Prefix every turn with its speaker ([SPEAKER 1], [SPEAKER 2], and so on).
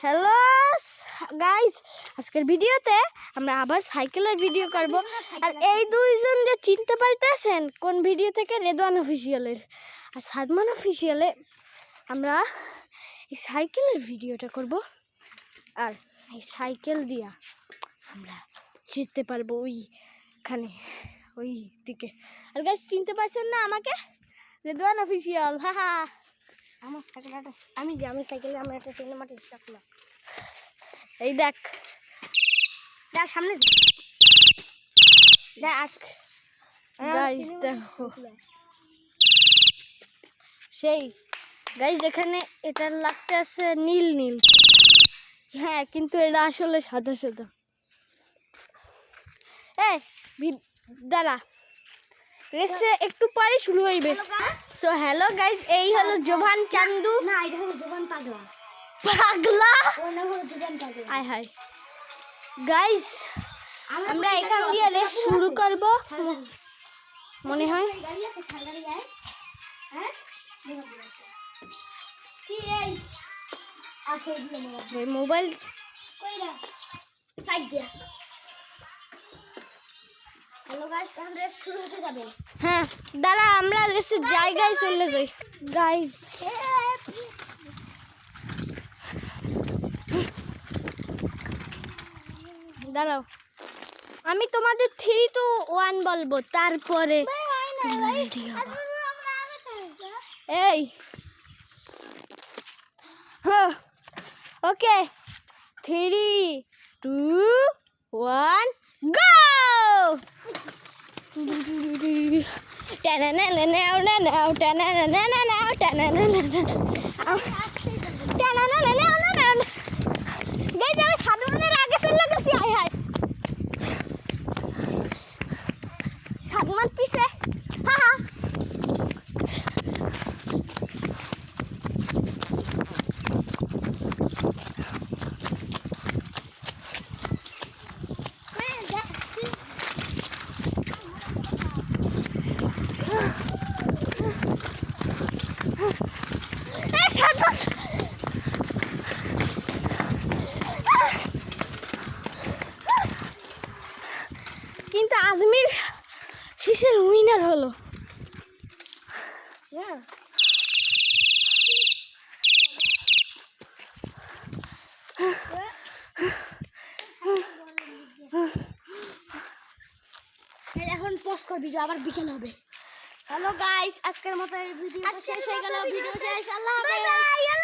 [SPEAKER 1] Hello guys, আজকের ভিডিওতে আমরা আবার সাইকেলের ভিডিও করব। আর এই দুইজন যে চিনতে পারতেছেন কোন ভিডিও থেকে, রেদওয়ান অফিসিয়ালের আর সাদমান অফিসিয়ালে আমরা এই সাইকেলের ভিডিওটা করব। আর এই সাইকেল দিয়া আমরা জিততে পারবো ওইখানে, ওই দিকে। আর গাইস চিনতে পারছেন না আমাকে? রেদওয়ান অফিসিয়াল। হা
[SPEAKER 2] আমার সাইকেলটা আমি সাইকেলে আমার একটা সিনেমাটিক শট।
[SPEAKER 1] এই দেখ,
[SPEAKER 2] যা সামনে দেখ
[SPEAKER 1] গাইস দেখো, সেই গাইস এখানে এটা লাগতে আছে নীল নীল, হ্যাঁ কিন্তু এটা আসলে সাদা সাদা। দাঁড়া, রেসে একটু পরে শুরু হইবে। সো হ্যালো গাইস, এই হলো জোভান চান্দু।
[SPEAKER 2] না, এটা হলো জোবান পাগলা।
[SPEAKER 1] পাগলা
[SPEAKER 2] ওর নাম হলো জোবান পাগলা।
[SPEAKER 1] আয় হায় গাইস, আমরা এখান দিয়ে রেস শুরু করব মনে হয়।
[SPEAKER 2] গাড়ি আছে, গাড়ি যায়। হ্যাঁ কি এই আছে
[SPEAKER 1] এই মোবাইল
[SPEAKER 2] কইরা সাইড দিয়া। হ্যালো গাইস, এখন রেস শুরু হতে যাবে।
[SPEAKER 1] হ্যাঁ দাঁড়া, আমরা রেসের জায়গায় চলে যাই গাইস। দাঁড়াও, আমি তোমাদের 3 to 1 বলবো, তারপরে এই ওকে 3, 2, 1 গো। সাদমানের আগে চলে গেছি। আয় হায়, সাদমান পিছে। কিন্তু আজমির শীষের উইনার হলো।
[SPEAKER 2] এখন পোস্ট কর, ভিডিও আবার বিকেল হবে। হ্যালো গাইস, আজকের মতো এই ভিডিও শেষ হয়ে গেল। ভিডিও শেষ, আল্লাহ হাফেজ।